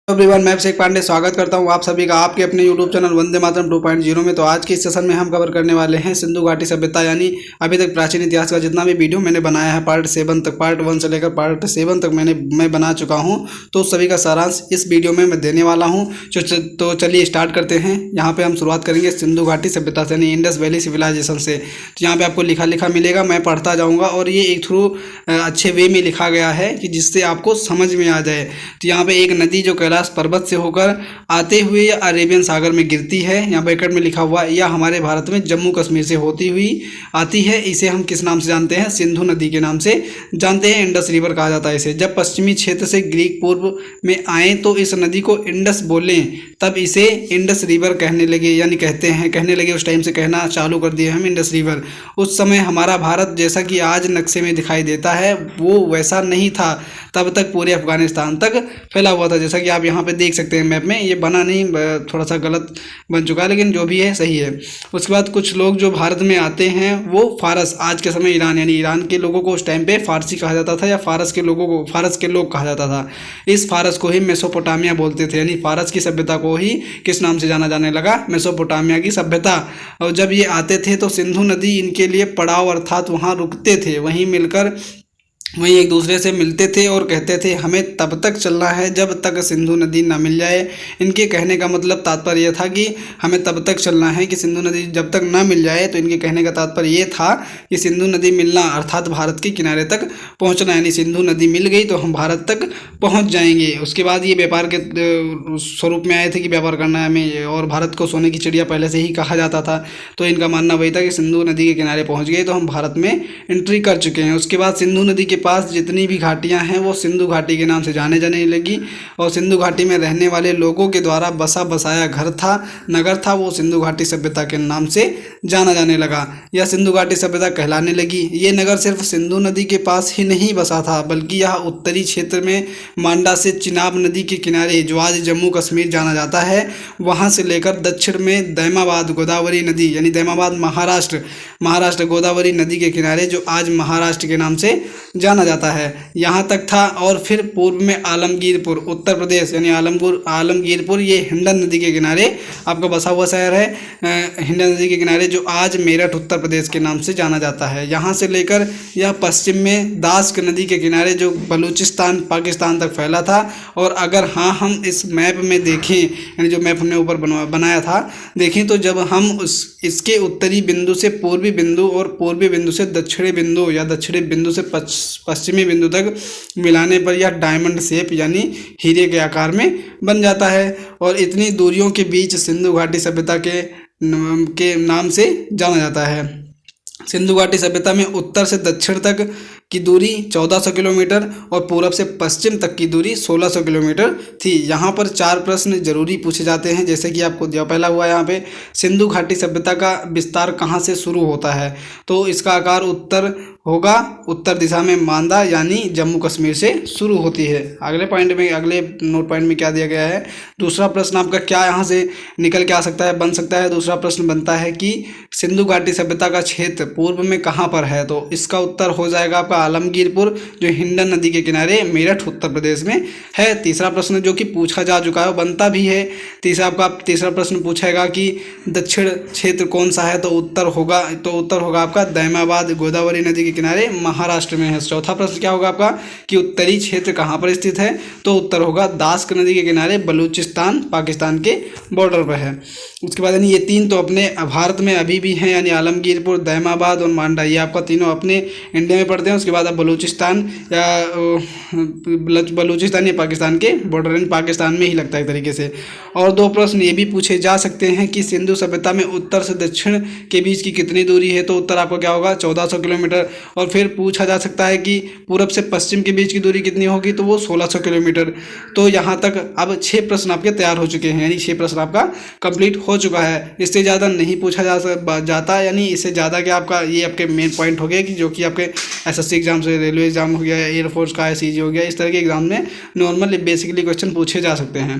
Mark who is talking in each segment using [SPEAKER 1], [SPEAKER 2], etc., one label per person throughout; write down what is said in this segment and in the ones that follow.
[SPEAKER 1] Everyone, मैं अभिषेक पांडे स्वागत करता हूं आप सभी का आपके अपने यूट्यूब चैनल वंदे मातरम 2.0 में। तो आज के इस सेशन में हम कवर करने वाले हैं सिंधु घाटी सभ्यता यानी अभी तक प्राचीन इतिहास का जितना भी वीडियो मैंने बनाया है पार्ट 7 तक, पार्ट 1 से लेकर पार्ट 7 तक मैं बना चुका हूं। तो सभी का सारांश इस वीडियो में मैं देने वाला हूँ। तो चलिए स्टार्ट करते हैं। यहाँ पर हम शुरुआत करेंगे सिंधु घाटी सभ्यता से यानी इंडस वैली सिविलाइजेशन से। तो यहाँ पर आपको लिखा मिलेगा, मैं पढ़ता जाऊँगा और ये एक थ्रू अच्छे वे में लिखा गया है कि जिससे आपको समझ में आ जाए। तो यहाँ पे एक नदी जो कैलाश पर्वत से होकर आते हुए या अरेबियन सागर में गिरती है, यहाँ ब्रैकेट में लिखा हुआ, या हमारे भारत में जम्मू कश्मीर से होती हुई आती है। इसे हम किस नाम से जानते हैं? सिंधु नदी के नाम से जानते हैं। इंडस रिवर कहा जाता है इसे। जब पश्चिमी क्षेत्र से ग्रीक पूर्व में आए तो इस नदी को इंडस बोले, तब इसे इंडस रिवर कहने लगे, यानी कहने लगे। उस टाइम से कहना चालू कर दिए हम इंडस रिवर। उस समय हमारा भारत जैसा कि आज नक्शे में दिखाई देता है वो वैसा नहीं था। तब तक पूरे अफगानिस्तान तक फैला हुआ था, जैसा कि आप यहाँ पे देख सकते हैं मैप में। ये बना नहीं, थोड़ा सा गलत बन चुका है, लेकिन जो भी है सही है। उसके बाद कुछ लोग जो भारत में आते हैं वो फारस, आज के समय ईरान, यानी ईरान के लोगों को उस टाइम पे फारसी कहा जाता था, या फारस के लोगों को फारस के लोग कहा जाता था। इस फारस को ही मेसोपोटामिया बोलते थे, यानी फारस की सभ्यता को ही किस नाम से जाना जाने लगा? मेसोपोटामिया की सभ्यता। और जब ये आते थे तो सिंधु नदी इनके लिए पड़ाव, अर्थात वहाँ रुकते थे, वहीं एक दूसरे से मिलते थे और कहते थे हमें तब तक चलना है जब तक सिंधु नदी ना मिल जाए। इनके कहने का मतलब तात्पर्य यह था कि हमें तब तक चलना है कि सिंधु नदी जब तक ना मिल जाए। तो इनके कहने का तात्पर्य ये था कि सिंधु नदी मिलना अर्थात भारत के किनारे तक पहुंचना, यानी सिंधु नदी मिल गई तो हम भारत तक पहुंच जाएंगे। उसके बाद ये व्यापार के स्वरूप में आए थे कि व्यापार करना है हमें, और भारत को सोने की चिड़िया पहले से ही कहा जाता था। तो इनका मानना वही था कि सिंधु नदी के किनारे पहुँच गए तो हम भारत में एंट्री कर चुके हैं। उसके बाद सिंधु नदी के पास जितनी भी घाटियां हैं वो सिंधु घाटी के नाम से जाने लगी, और सिंधु घाटी में रहने वाले लोगों के द्वारा बसा बसाया नगर था वो सिंधु घाटी सभ्यता के नाम से जाना जाने लगा, यह सिंधु घाटी सभ्यता कहलाने लगी। ये नगर सिर्फ सिंधु नदी के पास ही नहीं बसा था, बल्कि यह उत्तरी क्षेत्र में मांडा से चिनाब नदी के किनारे, जो आज जम्मू कश्मीर जाना जाता है, वहां से लेकर दक्षिण में दैमाबाद गोदावरी नदी, यानी दैमाबाद महाराष्ट्र गोदावरी नदी के किनारे, जो आज महाराष्ट्र के नाम से जाना जाता है, यहाँ तक था। और फिर पूर्व में आलमगीरपुर उत्तर प्रदेश, यानी आलमगीरपुर ये हिंडन नदी के किनारे आपका बसा हुआ शहर है, हिंडन नदी के किनारे, जो आज मेरठ उत्तर प्रदेश के नाम से जाना जाता है। यहाँ से लेकर यह पश्चिम में दास्क नदी के किनारे, जो बलूचिस्तान पाकिस्तान तक फैला था। और अगर हम इस मैप में देखें, यानी जो मैप हमने ऊपर बनाया था देखें, तो जब हम इसके उत्तरी बिंदु से पूर्वी बिंदु और पूर्वी बिंदु से दक्षिणी बिंदु या दक्षिणी बिंदु से पश्चिमी बिंदु तक मिलाने पर यह डायमंड शेप यानी हीरे के आकार में बन जाता है। और इतनी दूरियों के बीच सिंधु घाटी सभ्यता के नाम से जाना जाता है। सिंधु घाटी सभ्यता में उत्तर से दक्षिण तक की दूरी 1400 किलोमीटर और पूरब से पश्चिम तक की दूरी 1600 किलोमीटर थी। यहाँ पर 4 प्रश्न जरूरी पूछे जाते हैं, जैसे कि आपको दिया पहला हुआ यहाँ पे, सिंधु घाटी सभ्यता का विस्तार कहाँ से शुरू होता है? तो इसका आकार उत्तर दिशा में मांदा यानी जम्मू कश्मीर से शुरू होती है। अगले नोट पॉइंट में क्या दिया गया है? दूसरा प्रश्न आपका क्या यहाँ से निकल के आ सकता है, बन सकता है? दूसरा प्रश्न बनता है कि सिंधु घाटी सभ्यता का क्षेत्र पूर्व में कहाँ पर है? तो इसका उत्तर हो जाएगा आपका आलमगीरपुर, जो हिंडन नदी के किनारे मेरठ उत्तर प्रदेश में है। तीसरा प्रश्न जो कि पूछा जा चुका है, बनता भी है। तीसरा प्रश्न पूछेगा कि दक्षिण क्षेत्र कौन सा है? तो उत्तर होगा आपका दैमाबाद गोदावरी नदी के किनारे महाराष्ट्र में है। चौथा प्रश्न क्या होगा आपका कि उत्तरी क्षेत्र कहाँ पर स्थित है? तो उत्तर होगा दास्क नदी के किनारे, बलूचिस्तान पाकिस्तान के बॉर्डर पर है। उसके बाद यानी ये 3 तो अपने भारत में अभी भी हैं, यानी आलमगीरपुर, दैमाबाद और मांडा, ये आपका तीनों अपने इंडिया में पड़ते हैं। उसके बाद आप बलूचिस्तान या पाकिस्तान के बॉर्डर, यानी पाकिस्तान में ही लगता है एक तरीके से। और 2 प्रश्न ये भी पूछे जा सकते हैं कि सिंधु सभ्यता में उत्तर से दक्षिण के बीच की कितनी दूरी है? तो उत्तर आपका क्या होगा? 1400 किलोमीटर। और फिर पूछा जा सकता है कि पूरब से पश्चिम के बीच की दूरी कितनी होगी? तो वो 1600 किलोमीटर। तो यहाँ तक अब 6 प्रश्न आपके तैयार हो चुके हैं, यानी 6 प्रश्न आपका कंप्लीट हो चुका है। इससे ज़्यादा नहीं पूछा जाता, यानी इससे ज़्यादा क्या आपका ये आपके मेन पॉइंट हो गए कि जो कि आपके एसएससी एग्जाम से, रेलवे एग्जाम हो गया, एयरफोर्स का ICG हो गया, इस तरह के एग्जाम में नॉर्मल बेसिकली क्वेश्चन पूछे जा सकते हैं।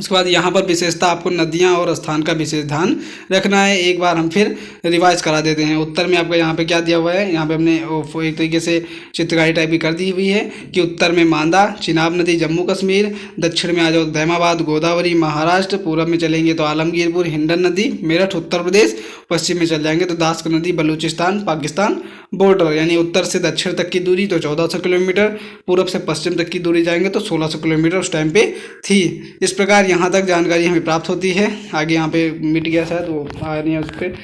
[SPEAKER 1] उसके बाद यहाँ पर विशेषता आपको नदियाँ और स्थान का विशेष ध्यान रखना है। एक बार हम फिर रिवाइज करा देते हैं। उत्तर में आपका यहाँ पे क्या दिया हुआ है, यहाँ पे हमने एक तरीके से चित्रकारी टाइप की कर दी हुई है कि उत्तर में मांदा चिनाब नदी जम्मू कश्मीर, दक्षिण में आ जाओ दैमाबाद गोदावरी महाराष्ट्र, पूर्व में चलेंगे तो आलमगीरपुर हिंडन नदी मेरठ उत्तर प्रदेश, पश्चिम में चल जाएंगे तो दास्क नदी बलूचिस्तान पाकिस्तान बॉर्डर, यानी उत्तर से दक्षिण तक की दूरी तो 1400 किलोमीटर, पूर्व से पश्चिम तक की दूरी जाएंगे तो 1600 किलोमीटर उस टाइम पे थी। इस प्रकार यहाँ तक जानकारी हमें प्राप्त होती है। आगे यहाँ पे मिट गया शायद, वो आ नहीं है उस पर।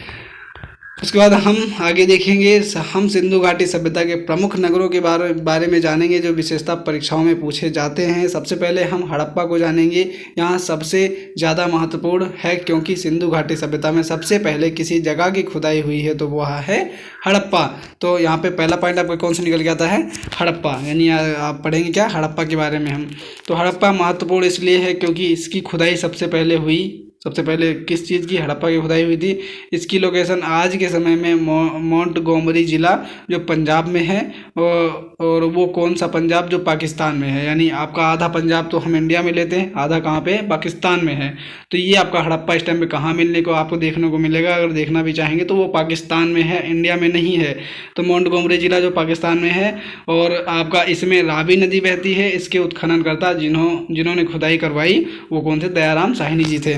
[SPEAKER 1] उसके बाद हम आगे देखेंगे, हम सिंधु घाटी सभ्यता के प्रमुख नगरों के बारे में जानेंगे जो विशेषता परीक्षाओं में पूछे जाते हैं। सबसे पहले हम हड़प्पा को जानेंगे। यहाँ सबसे ज़्यादा महत्वपूर्ण है क्योंकि सिंधु घाटी सभ्यता में सबसे पहले किसी जगह की खुदाई हुई है तो वह है हड़प्पा। तो यहाँ पे पहला पॉइंट आपका कौन सा निकल के आता है, हड़प्पा, यानी आप पढ़ेंगे क्या हड़प्पा के बारे में हम। तो हड़प्पा महत्वपूर्ण इसलिए है क्योंकि इसकी खुदाई सबसे पहले हुई। सबसे पहले किस चीज़ की, हड़प्पा की खुदाई हुई थी। इसकी लोकेशन आज के समय में मोंटगोमरी ज़िला जो पंजाब में है, और वो कौन सा पंजाब, जो पाकिस्तान में है। यानी आपका आधा पंजाब तो हम इंडिया में लेते हैं, आधा कहाँ पे, पाकिस्तान में है। तो ये आपका हड़प्पा इस टाइम पे कहाँ मिलने को आपको देखने को मिलेगा, अगर देखना भी चाहेंगे तो वो पाकिस्तान में है, इंडिया में नहीं है। तो मोंटगोमरी ज़िला जो पाकिस्तान में है, और आपका इसमें रावी नदी बहती है। इसके उत्खननकर्ता जिन्होंने खुदाई करवाई वो कौन थे, दयाराम साहनी जी थे।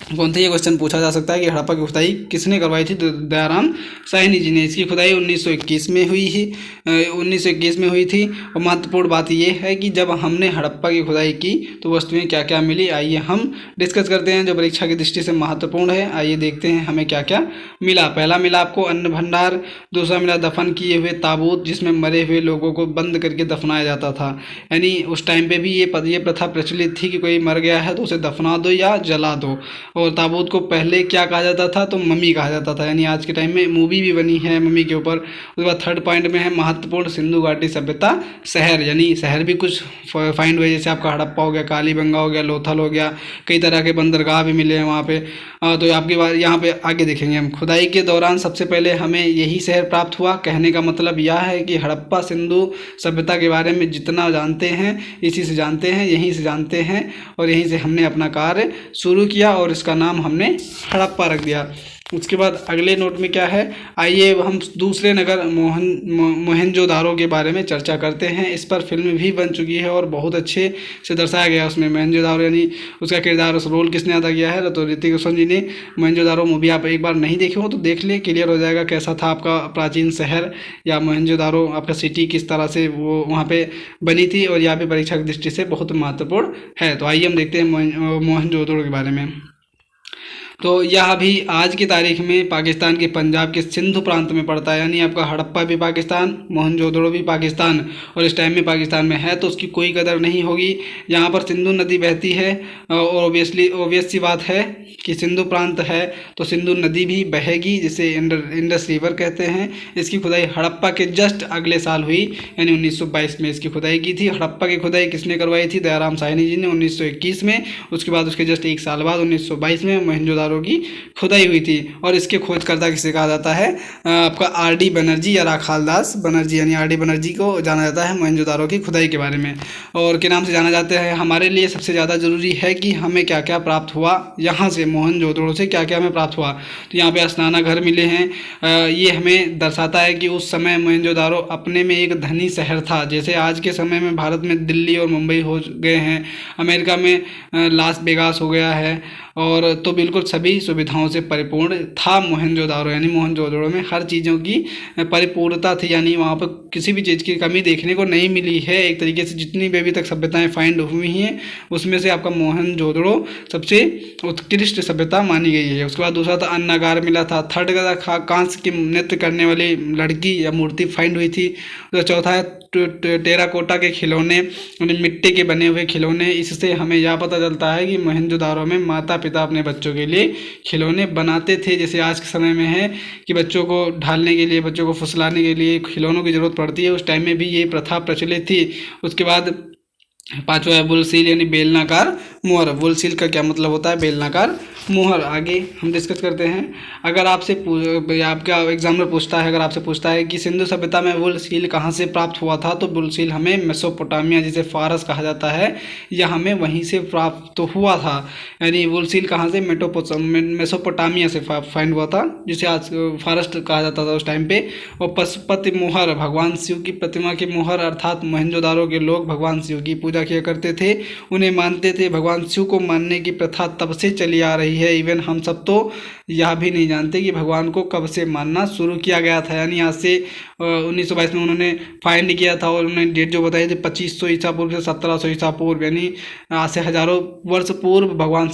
[SPEAKER 1] कौन थे, ये क्वेश्चन पूछा जा सकता है कि हड़प्पा की खुदाई किसने करवाई थी, तो दयाराम साहनी जी ने। इसकी खुदाई 1921 में हुई ही 1921 में हुई थी। और महत्वपूर्ण बात यह है कि जब हमने हड़प्पा की खुदाई की तो वस्तुएं क्या क्या मिली, आइए हम डिस्कस करते हैं जो परीक्षा की दृष्टि से महत्वपूर्ण है। आइए देखते हैं हमें क्या क्या मिला। पहला मिला आपको अन्न भंडार, दूसरा मिला दफन किए हुए ताबूत जिसमें मरे हुए लोगों को बंद करके दफनाया जाता था। यानी उस टाइम पे भी ये प्रथा प्रचलित थी कि कोई मर गया है तो उसे दफना दो या जला दो। और ताबूत को पहले क्या कहा जाता था, तो मम्मी कहा जाता था। यानी आज के टाइम में मूवी भी बनी है मम्मी के ऊपर। उसके बाद थर्ड पॉइंट में है महत्वपूर्ण सिंधु घाटी सभ्यता शहर, यानी शहर भी कुछ फाइंड हुए, जैसे आपका हड़प्पा हो गया, कालीबंगा हो गया, लोथल हो गया, कई तरह के बंदरगाह भी मिले हैं वहाँ पे। तो आपकी बात यहाँ पे आगे देखेंगे हम। खुदाई के दौरान सबसे पहले हमें यही शहर प्राप्त हुआ। कहने का मतलब यह है कि हड़प्पा सिंधु सभ्यता के बारे में जितना जानते हैं इसी से जानते हैं, यहीं से जानते हैं, और यहीं से हमने अपना कार्य शुरू किया और इसका नाम हमने हड़प्पा रख दिया। उसके बाद अगले नोट में क्या है, आइए हम दूसरे नगर मोहनजोदारो के बारे में चर्चा करते हैं। इस पर फिल्म भी बन चुकी है और बहुत अच्छे से दर्शाया गया है उसमें मोहनजोदारो, यानी उसका किरदार, उस रोल किसने अदा किया है, तो ऋतिक रोशन जी ने। मोहनजोदारो मूवी आप एक बार नहीं देखे हो तो देख ले, क्लियर हो जाएगा कैसा था आपका प्राचीन शहर या मोहनजोदारो आपका सिटी, किस तरह से वो वहाँ पे बनी थी, और यहाँ पे परीक्षा की दृष्टि से बहुत महत्वपूर्ण है। तो आइए हम देखते हैं मोहनजोदारो के बारे में। तो यह भी आज की तारीख में पाकिस्तान के पंजाब के सिंधु प्रांत में पड़ता है। यानी आपका हड़प्पा भी पाकिस्तान, मोहनजोदड़ो भी पाकिस्तान, और इस टाइम में पाकिस्तान में है तो उसकी कोई कदर नहीं होगी। यहाँ पर सिंधु नदी बहती है, और ऑब्वियस सी बात है कि सिंधु प्रांत है तो सिंधु नदी भी बहेगी, जिसे इंडस रिवर कहते हैं। इसकी खुदाई हड़प्पा के जस्ट अगले साल हुई, यानी 1922 में इसकी खुदाई की थी। हड़प्पा की खुदाई किसने करवाई थी, दयाराम साहनी जी ने 1921 में। उसके बाद उसके जस्ट एक साल बाद 1922 में मोहनजोदारो की खुदाई हुई थी। और इसके खोजकर्ता किसे कहा जाता है, आपका आर.डी. बनर्जी या राखालदास बनर्जी, यानी आर.डी. बनर्जी को जाना जाता है मोहनजोदारो की खुदाई के बारे में। और के नाम से जाना जाता है। हमारे लिए सबसे ज़्यादा ज़रूरी है कि हमें क्या क्या प्राप्त हुआ यहाँ से, मोहनजोदड़ो से क्या क्या हमें प्राप्त हुआ। तो यहाँ पे स्नाना घर मिले हैं। ये हमें दर्शाता है कि उस समय मोहनजोदारो अपने में एक धनी शहर था, जैसे आज के समय में भारत में दिल्ली और मुंबई हो गए हैं, अमेरिका में लास वेगास हो गया है। और तो बिल्कुल सभी सुविधाओं से परिपूर्ण था मोहनजोदारो, यानी मोहनजोदड़ो में हर चीज़ों की परिपूर्णता थी। यानी वहाँ पर किसी भी चीज़ की कमी देखने को नहीं मिली है। एक तरीके से जितनी भी अभी तक सभ्यताएं फाइंड हुई हैं उसमें से आपका मोहनजोदड़ो सबसे उत्कृष्ट सभ्यता मानी गई है। उसके बाद दूसरा था अन्नागार मिला था। थर्ड का कांस्य की नृत्य करने वाली लड़की या मूर्ति फाइंड हुई थी। तो चौथा है टेराकोटा के खिलौने, मिट्टी के बने हुए खिलौने। इससे हमें यह पता चलता है कि मोहनजोदारो में माता पिता अपने बच्चों के लिए खिलौने बनाते थे, जैसे आज के समय में है कि बच्चों को ढालने के लिए, बच्चों को फुसलाने के लिए खिलौनों की ज़रूरत पड़ती है। उस टाइम में भी ये प्रथा प्रचलित थी। उसके बाद पांचवा है बुलसील, यानी बेलनाकार मुहर। वुल सील का क्या मतलब होता है? बेलनाकार मुहर। आगे हम डिस्कस करते हैं। अगर आपसे आपका एग्जामिनर पूछता है, अगर आपसे पूछता है कि सिंधु सभ्यता में वुल सील कहाँ से प्राप्त हुआ था, तो वुल सील हमें मेसोपोटामिया, जिसे फारस कहा जाता है, यह हमें वहीं से प्राप्त तो हुआ था। यानी वुल सील कहाँ से? मेसोपोटामिया से फाइंड हुआ था, जिसे आज फारस कहा जाता था उस टाइम पे। और पशुपति मुहर, भगवान शिव की प्रतिमा की मुहर, अर्थात मोहनजोदारो के लोग भगवान शिव की पूजा किया करते थे, उन्हें मानते थे। भगवान शिव को मानने की प्रथा तब से चली आ रही है। इवन हम सब तो यह भी नहीं जानते कि भगवान को कब से मानना शुरू किया गया था। यानी आज से 1922 में उन्होंने फाइंड किया था, और उन्होंने डेट जो बताई थी 2500 ईसा पूर्व से 1700 ईसा पूर्व, यानी आज से हजारों वर्ष पूर्व भगवान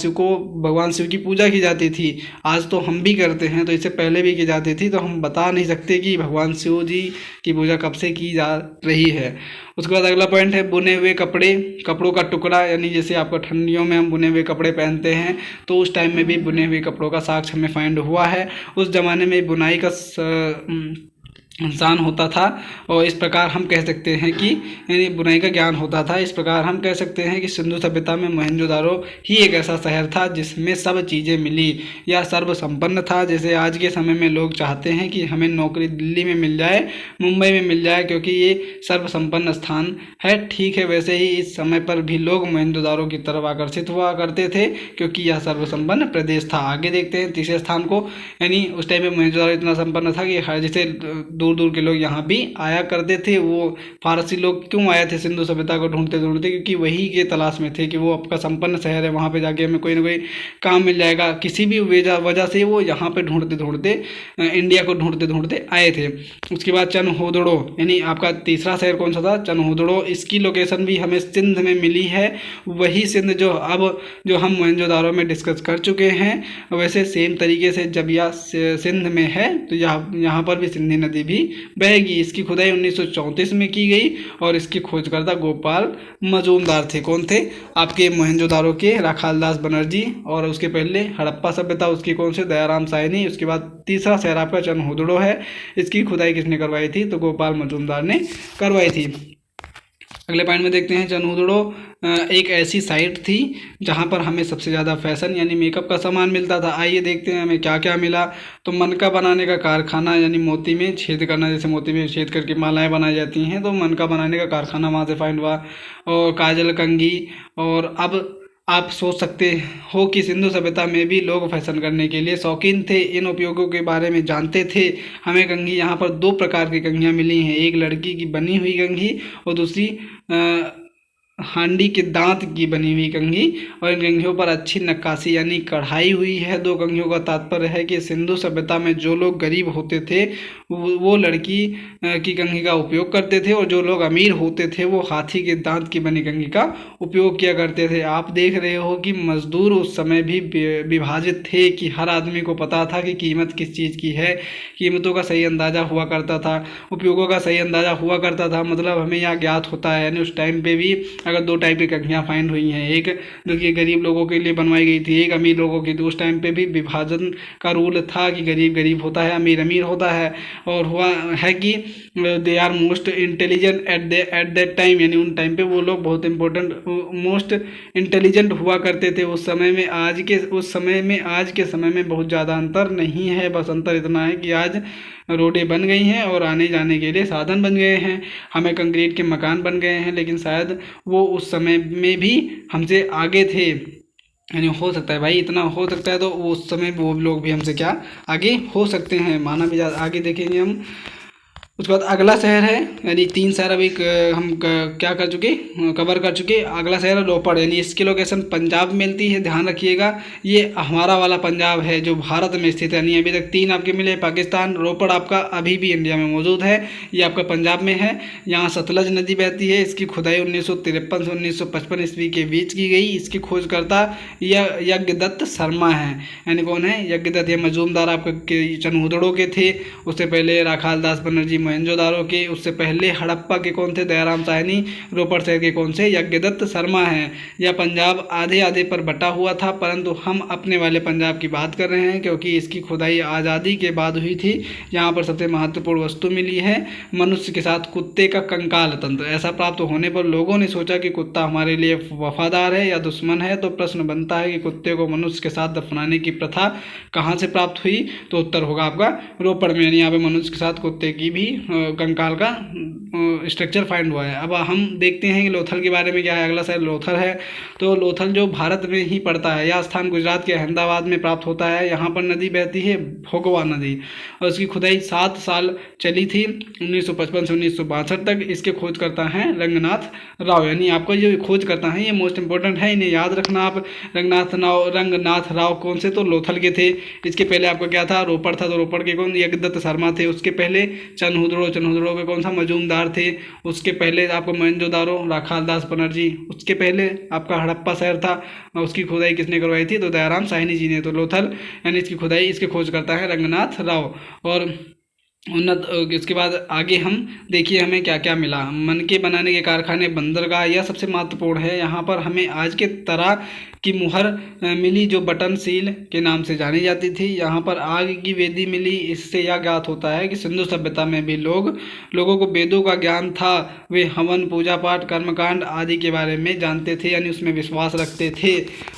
[SPEAKER 1] शिव की पूजा की जाती थी। आज तो हम भी करते हैं, तो इससे पहले भी की जाती थी। तो हम बता नहीं सकते कि भगवान शिव जी की पूजा कब से की जा रही है। उसके बाद अगला पॉइंट है बुने हुए कपड़े, कपड़ों का टुकड़ा। यानी जैसे आपको ठंडियों में हम बुने हुए कपड़े पहनते हैं, तो उस टाइम में भी बुने हुए कपड़ों का साक्ष्य हमें फाइंड हुआ है। उस जमाने में बुनाई का इंसान होता था, और इस प्रकार हम कह सकते हैं कि यानी बुनाई का ज्ञान होता था। इस प्रकार हम कह सकते हैं कि सिंधु सभ्यता में मोहनजोदारो ही एक ऐसा शहर था जिसमें सब चीज़ें मिली, या सर्वसंपन्न था। जैसे आज के समय में लोग चाहते हैं कि हमें नौकरी दिल्ली में मिल जाए, मुंबई में मिल जाए, क्योंकि ये सर्वसंपन्न स्थान है। ठीक है, वैसे ही इस समय पर भी लोग मोहनजोदारो की तरफ आकर्षित हुआ करते थे, क्योंकि यह सर्वसंपन्न प्रदेश था। आगे देखते हैं तीसरे स्थान को। यानी उस टाइम में मोहनजोदारो इतना संपन्न था कि जैसे दूर दूर के लोग यहाँ भी आया करते थे। वो फारसी लोग क्यों आए थे सिंधु सभ्यता को ढूंढते ढूंढते? क्योंकि वही के तलाश में थे कि वो आपका संपन्न शहर है, वहाँ पे जाके हमें कोई ना कोई काम मिल जाएगा। किसी भी वजह से वो यहाँ पे ढूंढते ढूंढते इंडिया को ढूंढते ढूंढते आए थे। उसके बाद चनहुदड़ो, यानी आपका तीसरा शहर कौन सा था? चनहुदड़ो। इसकी लोकेशन भी हमें सिंध में मिली है, वही सिंध जो हम मोहनजोदारो में डिस्कस कर चुके हैं। वैसे सेम तरीके से जब यह सिंध में है, तो यहाँ पर भी सिंधी नदी भी बहेगी। इसकी खुदाई 1934 में की गई, और इसकी खोजकर्ता गोपाल मजूमदार थे। कौन थे? आपके मोहनजोदारो के राखालदास बनर्जी। और उसके पहले हड़प्पा सभ्यता, उसकी कौन से? दयाराम सायनी। उसके बाद तीसरा शहर आपका चनहुदड़ो है। इसकी खुदाई किसने करवाई थी? तो गोपाल मजूमदार ने करवाई थी। अगले पॉइंट में देखते हैं, चनहुदड़ो एक ऐसी साइट थी जहां पर हमें सबसे ज़्यादा फैशन यानी मेकअप का सामान मिलता था। आइए देखते हैं हमें क्या क्या मिला। तो मनका बनाने का कारखाना, यानी मोती में छेद करना, जैसे मोती में छेद करके मालाएं बनाई जाती हैं, तो मनका बनाने का कारखाना वहां से फाइंड हुआ। और काजल कंघी। और अब आप सोच सकते हो कि सिंधु सभ्यता में भी लोग फैशन करने के लिए शौकीन थे, इन उपयोगों के बारे में जानते थे। हमें कंघी यहाँ पर दो प्रकार की कंघियाँ मिली हैं, एक लड़की की बनी हुई कंघी और दूसरी हांडी के दांत की बनी हुई कंघी। और इन कंघियों पर अच्छी नक्काशी यानी कढ़ाई हुई है। दो कंघियों का तात्पर्य है कि सिंधु सभ्यता में जो लोग गरीब होते थे वो लड़की की कंघी का उपयोग करते थे, और जो लोग अमीर होते थे वो हाथी के दांत की बनी कंघी का उपयोग किया करते थे। आप देख रहे हो कि मजदूर उस समय भी विभाजित थे, कि हर आदमी को पता था कि कीमत किस चीज़ की है। कीमतों का सही अंदाज़ा हुआ करता था, उपयोगों का सही अंदाज़ा हुआ करता था। मतलब हमें यह ज्ञात होता है। यानी उस टाइम पे भी अगर दो टाइप की कंघियाँ फाइंड हुई हैं, एक जो कि गरीब लोगों के लिए बनवाई गई थी, एक अमीर लोगों की। तो उस टाइम पे भी विभाजन का रूल था कि गरीब गरीब होता है, अमीर अमीर होता है। और हुआ है कि they are most intelligent at that time, यानी उन टाइम पे वो लोग बहुत इंपॉर्टेंट मोस्ट इंटेलिजेंट हुआ करते थे उस समय में। आज के समय में बहुत ज़्यादा अंतर नहीं है। बस अंतर इतना है कि आज रोडें बन गई हैं और आने जाने के लिए साधन बन गए हैं, हमें कंक्रीट के मकान बन गए हैं। लेकिन शायद वो उस समय में भी हमसे आगे थे। यानी हो सकता है भाई, इतना हो सकता है, तो उस समय वो लोग भी हमसे क्या आगे हो सकते हैं, माना भी आगे देखेंगे हम। उसके बाद अगला शहर है, यानी 3 शहर अभी हम क्या कर चुके, कवर कर चुके। अगला शहर है रोपड़, यानी इसकी लोकेशन पंजाब में मिलती है, ध्यान रखिएगा। ये हमारा वाला पंजाब है जो भारत में स्थित है। यानी अभी तक 3 आपके मिले, पाकिस्तान। रोपड़ आपका अभी भी इंडिया में मौजूद है, ये आपका पंजाब में है। यहाँ सतलज नदी बहती है। इसकी खुदाई 1953 से 1955 ईस्वी के बीच की गई। इसकी खोजकर्ता यज्ञदत्त शर्मा है। यानी कौन है? यज्ञदत्त। ये मजूमदार आपके चनहुदड़ो के थे। उससे पहले राखालदास बनर्जी मोहनजोदारो के, उससे पहले हड़प्पा के कौन थे, दयाराम साहनी। रोपड़ शहर के कौन से, यज्ञदत्त शर्मा हैं। यह पंजाब आधे आधे पर बटा हुआ था, परंतु हम अपने वाले पंजाब की बात कर रहे हैं क्योंकि इसकी खुदाई आज़ादी के बाद हुई थी। यहाँ पर सबसे महत्वपूर्ण वस्तु मिली है, मनुष्य के साथ कुत्ते का कंकाल तंत्र। ऐसा प्राप्त होने पर लोगों ने सोचा कि कुत्ता हमारे लिए वफादार है या दुश्मन है, तो प्रश्न बनता है कि कुत्ते को मनुष्य के साथ दफनाने की प्रथा कहाँ से प्राप्त हुई, तो उत्तर होगा आपका रोपड़ में, यानी यहाँ पे मनुष्य के साथ कुत्ते की भी कंकाल का स्ट्रक्चर फाइंड हुआ है। अब हम देखते हैं कि लोथल के बारे में क्या है। अगला शहर लोथल है। तो लोथल जो भारत में ही पड़ता है, यह स्थान गुजरात के अहमदाबाद में प्राप्त होता है। यहाँ पर नदी बहती है भोगवा नदी, और इसकी खुदाई 7 साल चली थी, 1955 से 1962 तक। इसके खोज करता है रंगनाथ राव, यानी आपका जो खोज करता है ये मोस्ट इंपॉर्टेंट है, इन्हें याद रखना आप। रंगनाथ राव कौन से, तो लोथल के थे। इसके पहले आपका क्या था, रोपड़ था, तो रोपड़ के कौन, यज्ञदत्त शर्मा थे। उसके पहले चन्हुद्रो के कौन सा, मजूमदार थे। उसके पहले आपको मोहनजोदारो, राखाल दास बनर्जी। उसके पहले आपका हड़प्पा शहर था, उसकी खुदाई किसने करवाई थी, तो दयाराम साहनी जी ने। तो लोथल यानी इसकी खुदाई, इसके खोज करता है रंगनाथ राव। और उन्नत, इसके बाद आगे हम देखिए हमें क्या क्या मिला। मनके बनाने के कारखाने, बंदरगाह, यह सबसे महत्वपूर्ण है। यहाँ पर हमें आज के तरह की मुहर मिली जो बटन सील के नाम से जानी जाती थी। यहाँ पर आग की वेदी मिली। इससे यह ज्ञात होता है कि सिंधु सभ्यता में भी लोगों को वेदों का ज्ञान था। वे हवन, पूजा पाठ, कर्मकांड आदि के बारे में जानते थे, यानी उसमें विश्वास रखते थे।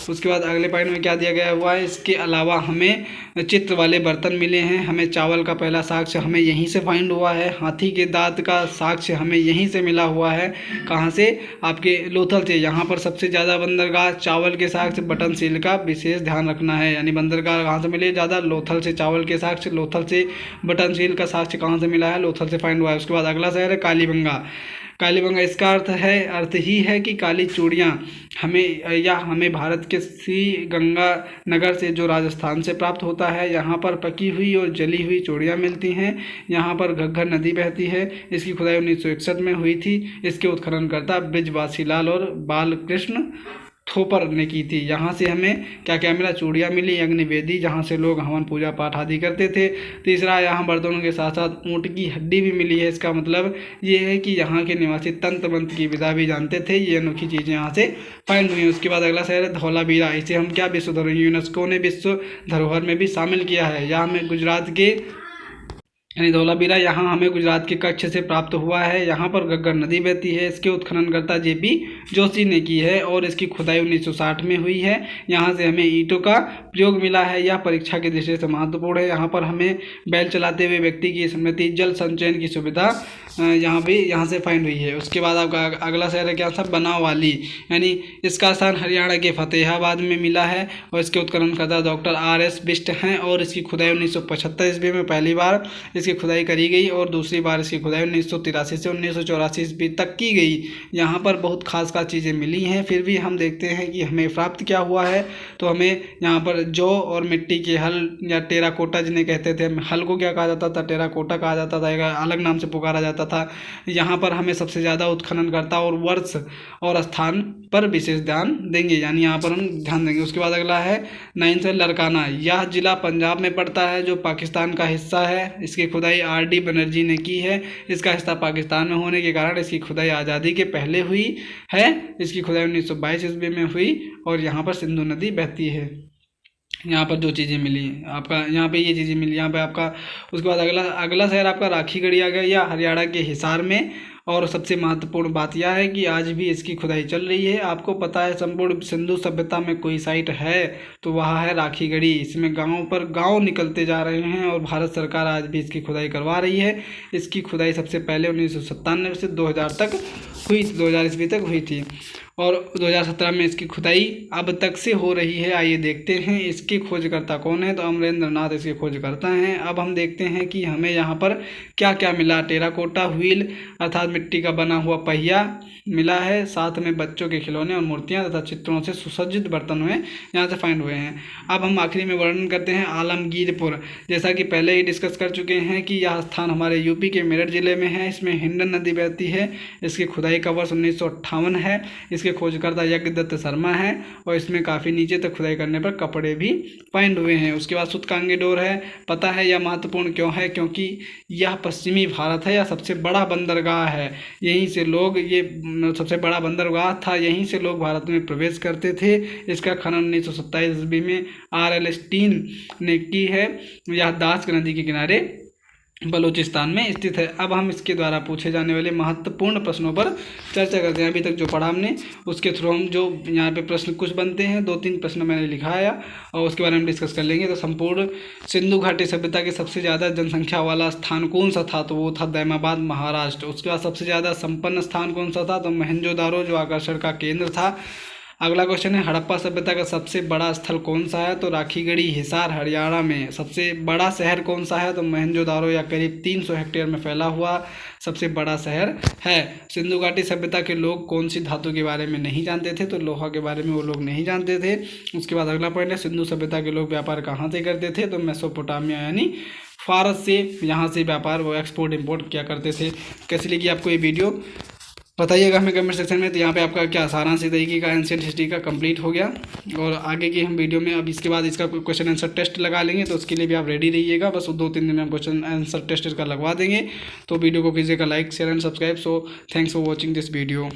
[SPEAKER 1] उसके बाद अगले पॉइंट में क्या दिया गया हुआ है, इसके अलावा हमें चित्र वाले बर्तन मिले हैं। हमें चावल का पहला साक्ष्य हमें यहीं से फाइंड हुआ है। हाथी के दांत का साक्ष्य हमें यहीं से मिला हुआ है। कहाँ से, आपके लोथल से। यहाँ पर सबसे ज़्यादा बंदरगाह, चावल के साक्ष्य, बटन सील का विशेष ध्यान रखना है, यानी बंदरगाह कहाँ से मिले ज़्यादा, लोथल से। चावल के साक्ष्य लोथल से, बटन सील का साक्ष्य कहाँ से मिला है, लोथल से फाइंड हुआ है। उसके बाद अगला शहर है कालीबंगा। इसका अर्थ ही है कि काली चूड़ियाँ हमें भारत के श्री गंगा नगर से, जो राजस्थान से प्राप्त होता है। यहाँ पर पकी हुई और जली हुई चूड़ियाँ मिलती हैं। यहाँ पर घग्गर नदी बहती है। इसकी खुदाई 1961 में हुई थी। इसके उत्खननकर्ता बृजवासीलाल और बालकृष्ण थोपर ने की थी। यहाँ से हमें क्या क्या मिला, चूड़ियाँ मिली, अग्निवेदी जहाँ से लोग हवन पूजा पाठ आदि करते थे। तीसरा, यहाँ बर्तनों के साथ साथ ऊँट की हड्डी भी मिली है। इसका मतलब ये है कि यहाँ के निवासी तंत्र मंत्र की विधा भी जानते थे। ये अनोखी चीज़ें यहाँ से फाइंड हुई हैं। उसके बाद अगला शहर है धौलावीरा। इसे हम क्या विश्व धरोहर, यूनेस्को ने विश्व धरोहर में भी शामिल किया है। यहाँ हमें गुजरात के, यानी धौलावीरा यहाँ हमें गुजरात के कच्छ से प्राप्त हुआ है। यहाँ पर घग्गर नदी बहती है। इसके उत्खननकर्ता JP जोशी ने की है और इसकी खुदाई 1960 में हुई है। यहाँ से हमें ईंटों का प्रयोग मिला है। यह परीक्षा की दृष्टि से महत्वपूर्ण है। यहाँ पर हमें बैल चलाते हुए व्यक्ति की स्मृति, जल संचयन की सुविधा यहाँ से फाइंड हुई है। उसके बाद आपका अगला शहर है क्या था, बनावाली, यानी इसका स्थान हरियाणा के फतेहाबाद में मिला है और इसके उत्खननकर्ता डॉक्टर RS बिष्ट हैं और इसकी खुदाई 1975 ईस्वी में पहली बार इसकी खुदाई करी गई और दूसरी बार इसकी खुदाई 1983 से 1984 ईस्वी तक की गई। यहाँ पर बहुत खास चीज़ें मिली हैं। फिर भी हम देखते हैं कि हमें प्राप्त क्या हुआ है। तो हमें यहाँ पर जौ और मिट्टी के हल या टेराकोटा जिन्हें कहते थे, हल को क्या कहा जाता था, टेराकोटा कहा जाता था, एक अलग नाम से पुकारा जाता था। यहाँ पर हमें सबसे ज़्यादा उत्खननकर्ता और वर्ष और स्थान पर विशेष ध्यान देंगे, यानी यहाँ पर हम ध्यान देंगे। उसके बाद अगला है 9 लड़काना। यह जिला पंजाब में पड़ता है जो पाकिस्तान का हिस्सा है। इसकी खुदाई RD बनर्जी ने की है। इसका हिस्सा पाकिस्तान में होने के कारण इसकी खुदाई आज़ादी के पहले हुई है। इसकी खुदाई 1922 ईस्वी में हुई और यहाँ पर सिंधु नदी बहती है। यहाँ पर जो चीज़ें मिली आपका, यहाँ पे ये चीज़ें मिली यहाँ पे आपका। उसके बाद अगला शहर आपका राखीगढ़ी आ गया, या हरियाणा के हिसार में। और सबसे महत्वपूर्ण बात यह है कि आज भी इसकी खुदाई चल रही है। आपको पता है संपूर्ण सिंधु सभ्यता में कोई साइट है तो वह है राखीगढ़ी। इसमें गाँव पर गाँव निकलते जा रहे हैं और भारत सरकार आज भी इसकी खुदाई करवा रही है। इसकी खुदाई सबसे पहले 1997 से 2000 तक हुई, 2000 ईस्वी तक हुई थी और 2017 में इसकी खुदाई अब तक से हो रही है। आइए देखते हैं इसके खोजकर्ता कौन है। तो अमरेंद्र नाथ इसके खोजकर्ता हैं। अब हम देखते हैं कि हमें यहाँ पर क्या क्या मिला। टेराकोटा व्हील अर्थात मिट्टी का बना हुआ पहिया मिला है, साथ में बच्चों के खिलौने और मूर्तियाँ तथा चित्रों से सुसज्जित बर्तन हुए यहाँ से फाइंड हुए हैं। अब हम आखिरी में वर्णन करते हैं आलमगीरपुर। जैसा कि पहले ही डिस्कस कर चुके हैं कि यह स्थान हमारे यूपी के मेरठ जिले में है। इसमें हिंडन नदी बहती है। इसकी खुदाई का वर्ष 1958 है। जिसके खोजकर्ता यज्ञदत्त शर्मा है और इसमें काफ़ी नीचे तक खुदाई करने पर कपड़े भी पहने हुए हैं। उसके बाद सूतकांगी डोर है, पता है यह महत्वपूर्ण क्यों है? क्योंकि यह पश्चिमी भारत है, यह सबसे बड़ा बंदरगाह है। यहीं से लोग, ये सबसे बड़ा बंदरगाह था, यहीं से लोग भारत में प्रवेश करते थे। इसका खनन 1927 ईस्वी में R.L. स्टीन ने की है। यह दास नदी के किनारे बलूचिस्तान में स्थित है। अब हम इसके द्वारा पूछे जाने वाले महत्वपूर्ण प्रश्नों पर चर्चा करते हैं। अभी तक जो पढ़ा हमने उसके थ्रू हम जो यहाँ पे प्रश्न कुछ बनते हैं, 2-3 प्रश्न मैंने लिखाया और उसके बारे में डिस्कस कर लेंगे। तो संपूर्ण सिंधु घाटी सभ्यता के सबसे ज़्यादा जनसंख्या वाला स्थान कौन सा था? तो वो था दैमाबाद, महाराष्ट्र। उसके बाद सबसे ज़्यादा संपन्न स्थान कौन सा था? तो मोहनजोदारो, जो आकर्षण का केंद्र था। अगला क्वेश्चन है, हड़प्पा सभ्यता का सबसे बड़ा स्थल कौन सा है? तो राखीगढ़ी, हिसार, हरियाणा में। सबसे बड़ा शहर कौन सा है? तो मोहनजोदारो, या करीब 300 हेक्टेयर में फैला हुआ सबसे बड़ा शहर है। सिंधु घाटी सभ्यता के लोग कौन सी धातु के बारे में नहीं जानते थे? तो लोहा के बारे में वो लोग नहीं जानते थे। उसके बाद अगला पॉइंट है, सिंधु सभ्यता के लोग व्यापार कहाँ से करते थे? तो मेसोपोटामिया यानी फारस से, यहाँ से व्यापार वो एक्सपोर्ट इम्पोर्ट किया करते थे। कैसी लगी आपको ये वीडियो बताइएगा हमें कमेंट सेक्शन में। तो यहाँ पे आपका क्या सारांश तरीके का एंशिएंट हिस्ट्री का कंप्लीट हो गया और आगे की हम वीडियो में अब इसके बाद इसका क्वेश्चन आंसर टेस्ट लगा लेंगे। तो उसके लिए भी आप रेडी रहिएगा, बस 2-3 दिन में हम क्वेश्चन आंसर टेस्ट का लगवा देंगे। तो वीडियो को कीजिएगा like, share and subscribe. So thanks for watching this video.